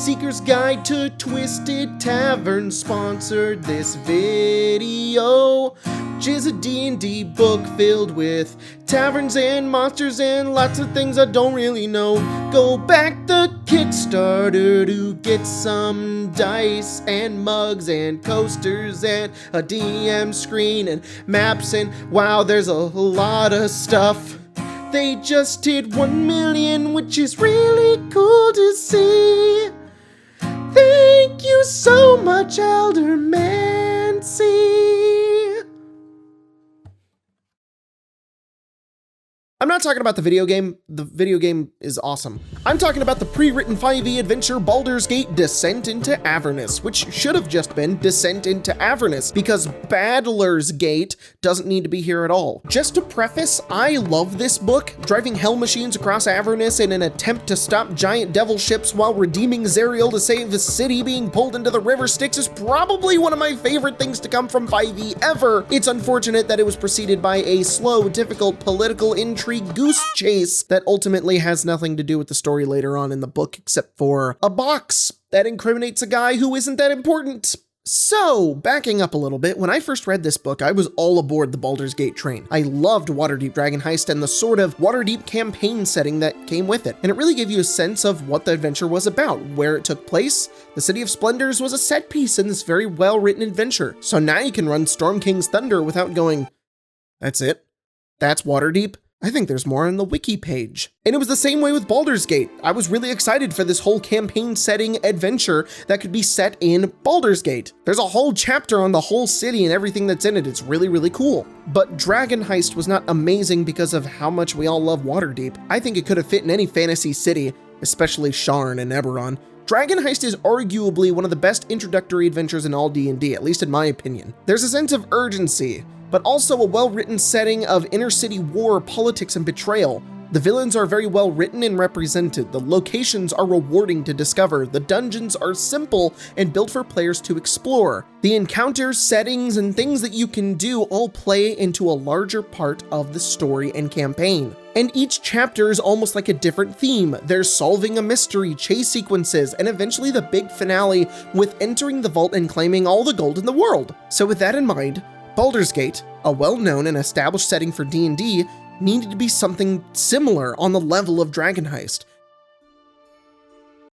Seeker's Guide to Twisted Tavern sponsored this video, which is a D&D book filled with taverns and monsters and lots of things I don't really know. Go back the Kickstarter to get some dice and mugs and coasters and a DM screen and maps, and wow, there's a lot of stuff. They just hit 1 million, which is really cool to see. Thank you so much, Eldermancy. I'm not talking about the video game. The video game is awesome. I'm talking about the pre-written 5e adventure Baldur's Gate Descent into Avernus, which should have just been Descent into Avernus, because Badler's Gate doesn't need to be here at all. Just to preface, I love this book. Driving hell machines across Avernus in an attempt to stop giant devil ships while redeeming Zariel to save the city being pulled into the river Styx is probably one of my favorite things to come from 5e ever. It's unfortunate that it was preceded by a slow, difficult political intrigue goose chase that ultimately has nothing to do with the story later on in the book, except for a box that incriminates a guy who isn't that important. So, backing up a little bit, when I first read this book, I was all aboard the Baldur's Gate train. I loved Waterdeep Dragon Heist and the sort of Waterdeep campaign setting that came with it, and it really gave you a sense of what the adventure was about, where it took place. The City of Splendors was a set piece in this very well-written adventure, so now you can run Storm King's Thunder without going, "That's it? That's Waterdeep?" I think there's more on the wiki page. And it was the same way with Baldur's Gate. I was really excited for this whole campaign setting adventure that could be set in Baldur's Gate. There's a whole chapter on the whole city and everything that's in it. It's really, really cool. But Dragon Heist was not amazing because of how much we all love Waterdeep. I think it could have fit in any fantasy city, especially Sharn and Eberron. Dragon Heist is arguably one of the best introductory adventures in all D&D, at least in my opinion. There's a sense of urgency, but also a well-written setting of inner-city war, politics, and betrayal. The villains are very well written and represented, the locations are rewarding to discover, the dungeons are simple and built for players to explore. The encounters, settings, and things that you can do all play into a larger part of the story and campaign. And each chapter is almost like a different theme. There's solving a mystery, chase sequences, and eventually the big finale with entering the vault and claiming all the gold in the world. So with that in mind, Baldur's Gate, a well-known and established setting for D&D, needed to be something similar on the level of Dragon Heist.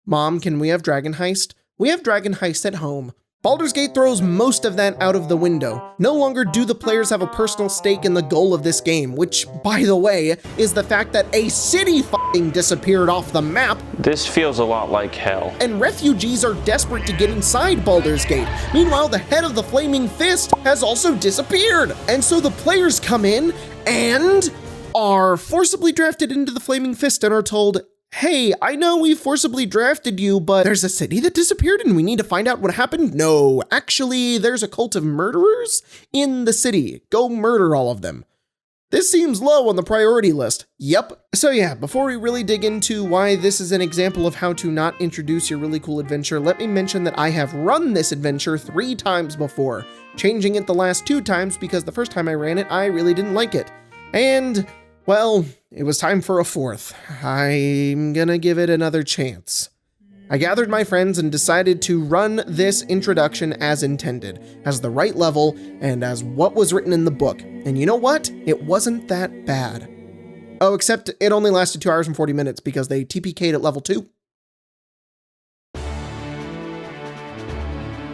Mom, can we have Dragon Heist? We have Dragon Heist at home. Baldur's Gate throws most of that out of the window. No longer do the players have a personal stake in the goal of this game, which, by the way, is the fact that a city f***ing disappeared off the map. This feels a lot like hell. And refugees are desperate to get inside Baldur's Gate. Meanwhile, the head of the Flaming Fist has also disappeared. And so the players come in and are forcibly drafted into the Flaming Fist and are told, "Hey, I know we forcibly drafted you, but there's a city that disappeared and we need to find out what happened." No, actually, there's a cult of murderers in the city. Go murder all of them. This seems low on the priority list. Yep. So yeah, before we really dig into why this is an example of how to not introduce your really cool adventure, let me mention that I have run this adventure 3 times before, changing it the last 2 times because the first time I ran it, I really didn't like it. And, well, it was time for a 4th. I'm gonna give it another chance. I gathered my friends and decided to run this introduction as intended, as the right level, and as what was written in the book. And you know what? It wasn't that bad. Oh, except it only lasted 2 hours and 40 minutes because they TPK'd at level 2.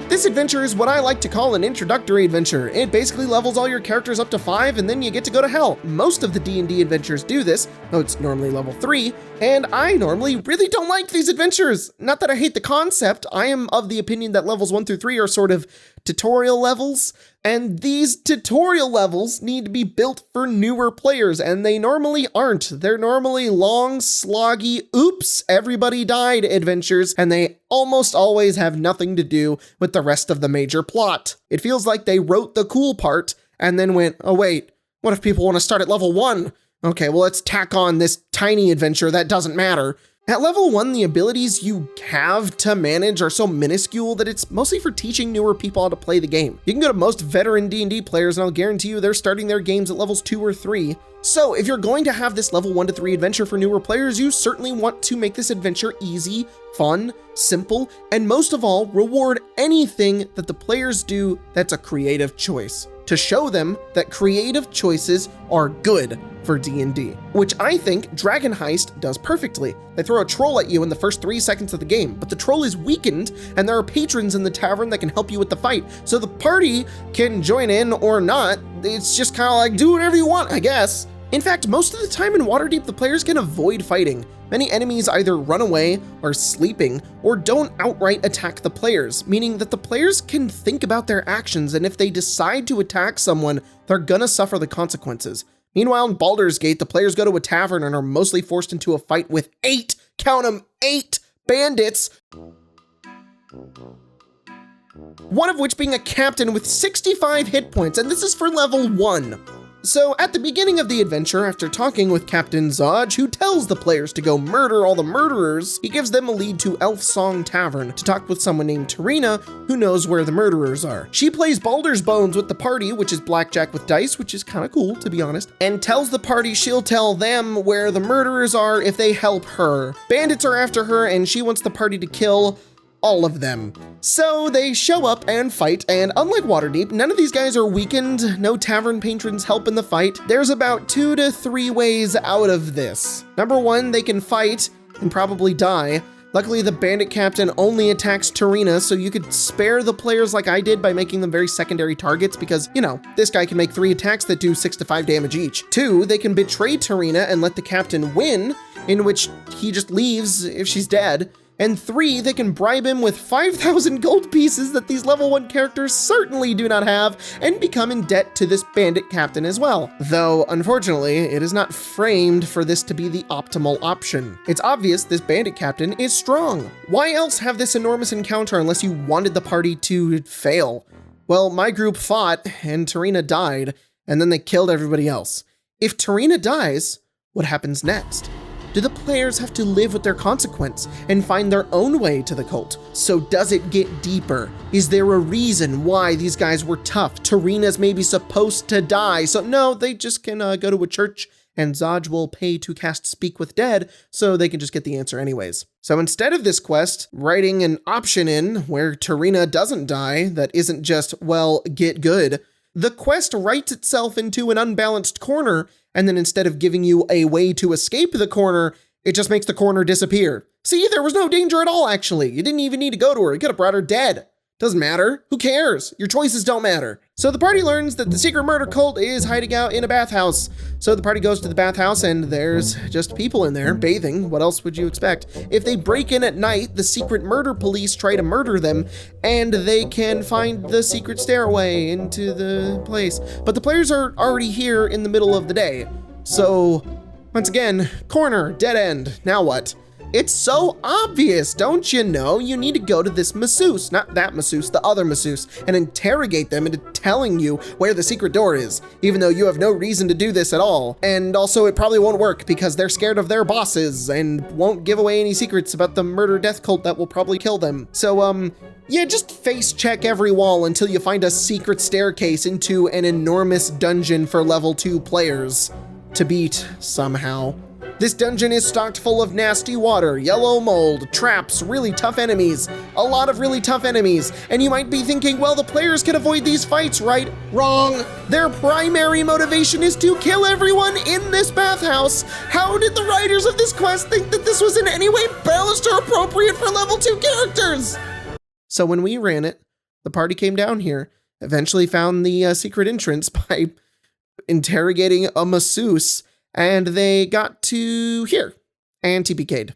This adventure is what I like to call an introductory adventure. It basically levels all your characters up to 5 and then you get to go to hell. Most of the D&D adventures do this, though it's normally level 3, and I normally really don't like these adventures. Not that I hate the concept, I am of the opinion that levels 1 through 3 are sort of tutorial levels, and these tutorial levels need to be built for newer players, and they normally aren't. They're normally long, sloggy, oops, everybody died adventures, and they almost always have nothing to do with the rest of the major plot. It feels like they wrote the cool part, and then went, oh wait, what if people want to start at level 1? Okay, well let's tack on this tiny adventure that doesn't matter. At level 1, the abilities you have to manage are so minuscule that it's mostly for teaching newer people how to play the game. You can go to most veteran D&D players and I'll guarantee you they're starting their games at levels 2 or 3. So if you're going to have this level 1 to 3 adventure for newer players, you certainly want to make this adventure easy, fun, simple, and most of all, reward anything that the players do that's a creative choice, to show them that creative choices are good for D&D, which I think Dragon Heist does perfectly. They throw a troll at you in the first 3 seconds of the game, but the troll is weakened and there are patrons in the tavern that can help you with the fight. So the party can join in or not. It's just kind of like, do whatever you want, I guess. In fact, most of the time in Waterdeep, the players can avoid fighting. Many enemies either run away, are sleeping, or don't outright attack the players, meaning that the players can think about their actions, and if they decide to attack someone, they're gonna suffer the consequences. Meanwhile, in Baldur's Gate, the players go to a tavern and are mostly forced into a fight with 8, count 'em, 8 bandits, one of which being a captain with 65 hit points, and this is for level 1. So at the beginning of the adventure, after talking with Captain Zodge, who tells the players to go murder all the murderers, he gives them a lead to Elf Song Tavern to talk with someone named Tarina, who knows where the murderers are. She plays Baldur's Bones with the party, which is blackjack with dice, which is kind of cool, to be honest, and tells the party she'll tell them where the murderers are if they help her. Bandits are after her, and she wants the party to kill all of them. So they show up and fight, and unlike Waterdeep, none of these guys are weakened, no tavern patrons help in the fight. There's about 2 to 3 ways out of this. Number 1, they can fight and probably die. Luckily, the bandit captain only attacks Tarina, so you could spare the players like I did by making them very secondary targets because, you know, this guy can make 3 attacks that do 6 to 5 damage each. 2, they can betray Tarina and let the captain win, in which he just leaves if she's dead. And 3, they can bribe him with 5,000 gold pieces that these level 1 characters certainly do not have and become in debt to this bandit captain as well. Though, unfortunately, it is not framed for this to be the optimal option. It's obvious this bandit captain is strong. Why else have this enormous encounter unless you wanted the party to fail? Well, my group fought and Tarina died, and then they killed everybody else. If Tarina dies, what happens next? Do the players have to live with their consequence and find their own way to the cult? So does it get deeper? Is there a reason why these guys were tough? Tarina's maybe supposed to die, so no, they just can go to a church and Zodge will pay to cast Speak with Dead, so they can just get the answer anyways. So instead of this quest, writing an option in where Tarina doesn't die, that isn't just, well, get good, the quest writes itself into an unbalanced corner, and then instead of giving you a way to escape the corner, it just makes the corner disappear. See, there was no danger at all, actually. You didn't even need to go to her. You could have brought her dead. Doesn't matter. Who cares? Your choices don't matter. So the party learns that the secret murder cult is hiding out in a bathhouse. So the party goes to the bathhouse and there's just people in there bathing. What else would you expect? If they break in at night, the secret murder police try to murder them and they can find the secret stairway into the place. But the players are already here in the middle of the day. So once again, corner, dead end. Now what? It's so obvious, don't you know? You need to go to this masseuse, not that masseuse, the other masseuse, and interrogate them into telling you where the secret door is, even though you have no reason to do this at all. And also, it probably won't work because they're scared of their bosses and won't give away any secrets about the murder death cult that will probably kill them. So, yeah, just face check every wall until you find a secret staircase into an enormous dungeon for level 2 players to beat somehow. This dungeon is stocked full of nasty water, yellow mold, traps, really tough enemies, a lot of really tough enemies, and you might be thinking, well, the players can avoid these fights, right? Wrong! Their primary motivation is to kill everyone in this bathhouse! How did the writers of this quest think that this was in any way balanced or appropriate for level 2 characters? So when we ran it, the party came down here, eventually found the secret entrance by interrogating a masseuse, and they got to here, and TPK'd.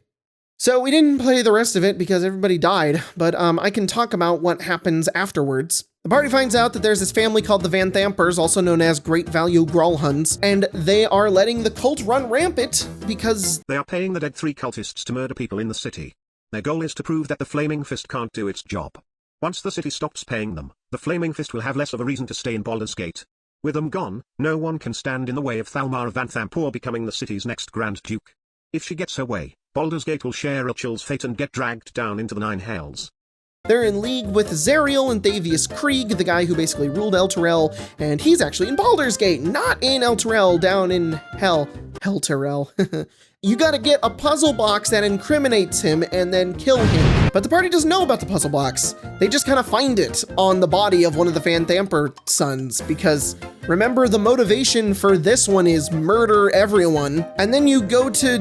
So we didn't play the rest of it because everybody died, but I can talk about what happens afterwards. The party finds out that there's this family called the Van Thampers, also known as Great Value Growlhuns, and they are letting the cult run rampant because they are paying the dead 3 cultists to murder people in the city. Their goal is to prove that the Flaming Fist can't do its job. Once the city stops paying them, the Flaming Fist will have less of a reason to stay in Baldur's Gate. With them gone, no one can stand in the way of Thalmar of Van Thampor becoming the city's next Grand Duke. If she gets her way, Baldur's Gate will share Ilchel's fate and get dragged down into the Nine Hells. They're in league with Zariel and Thavius Krieg, the guy who basically ruled Elturel, and he's actually in Baldur's Gate, not in Elturel, down in hell. Helturel. You gotta get a puzzle box that incriminates him and then kill him. But the party doesn't know about the puzzle box. They just kind of find it on the body of one of the Van Thamper sons, because remember, the motivation for this one is murder everyone. And then you go to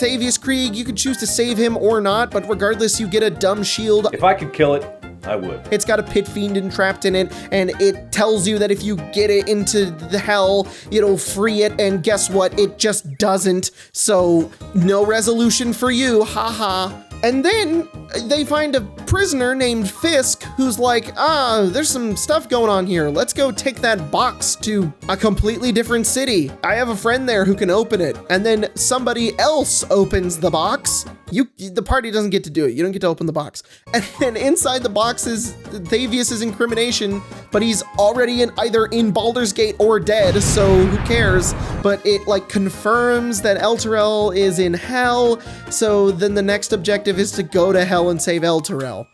Thavius Krieg, you can choose to save him or not, but regardless, you get a dumb shield. If I could kill it, I would. It's got a pit fiend entrapped in it, and it tells you that if you get it into the hell, it'll free it, and guess what? It just doesn't. So no resolution for you, haha. And then they find a prisoner named Fisk who's like, there's some stuff going on here. Let's go take that box to a completely different city. I have a friend there who can open it. And then somebody else opens the box. The party doesn't get to do it. You don't get to open the box. And then inside the box is Thavius's incrimination, but he's already either in Baldur's Gate or dead, so who cares? But it like confirms that Elturel is in hell, so then the next objective is to go to hell and save Elturel.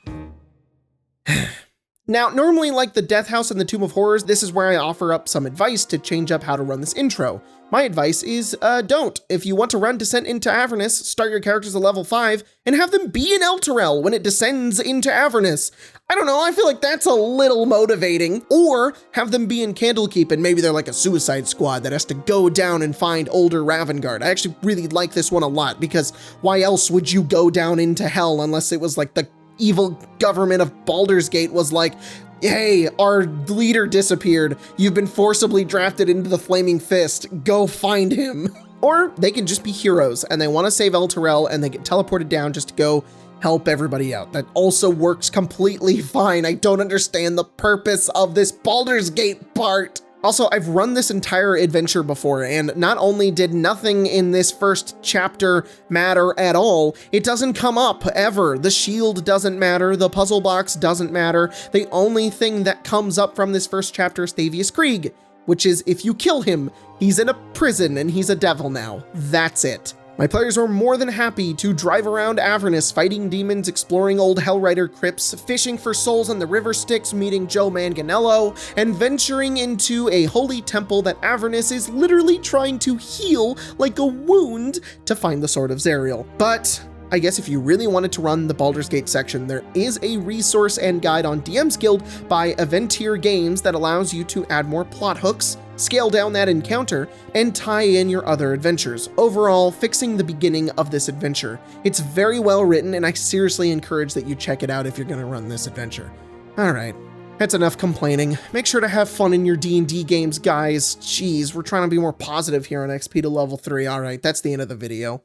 Now, normally like the Death House and the Tomb of Horrors, this is where I offer up some advice to change up how to run this intro. My advice is don't. If you want to run Descent into Avernus, start your characters at level 5 and have them be in Elturel when it descends into Avernus. I don't know, I feel like that's a little motivating. Or have them be in Candlekeep and maybe they're like a suicide squad that has to go down and find older Ravengard. I actually really like this one a lot because why else would you go down into hell unless it was like the evil government of Baldur's Gate was like, hey, our leader disappeared. You've been forcibly drafted into the Flaming Fist. Go find him. Or they can just be heroes and they want to save Elturel and they get teleported down just to go help everybody out. That also works completely fine. I don't understand the purpose of this Baldur's Gate part. Also, I've run this entire adventure before, and not only did nothing in this first chapter matter at all, it doesn't come up ever. The shield doesn't matter, the puzzle box doesn't matter. The only thing that comes up from this first chapter is Thavius Krieg, which is if you kill him, he's in a prison and he's a devil now. That's it. My players were more than happy to drive around Avernus, fighting demons, exploring old Hellrider crypts, fishing for souls on the river Styx, meeting Joe Manganiello, and venturing into a holy temple that Avernus is literally trying to heal like a wound to find the Sword of Zariel. But I guess if you really wanted to run the Baldur's Gate section, there is a resource and guide on DM's Guild by Aventier Games that allows you to add more plot hooks, scale down that encounter, and tie in your other adventures, overall fixing the beginning of this adventure. It's very well written, and I seriously encourage that you check it out if you're going to run this adventure. All right, that's enough complaining. Make sure to have fun in your D&D games, guys. Jeez, we're trying to be more positive here on XP to level 3. All right, that's the end of the video.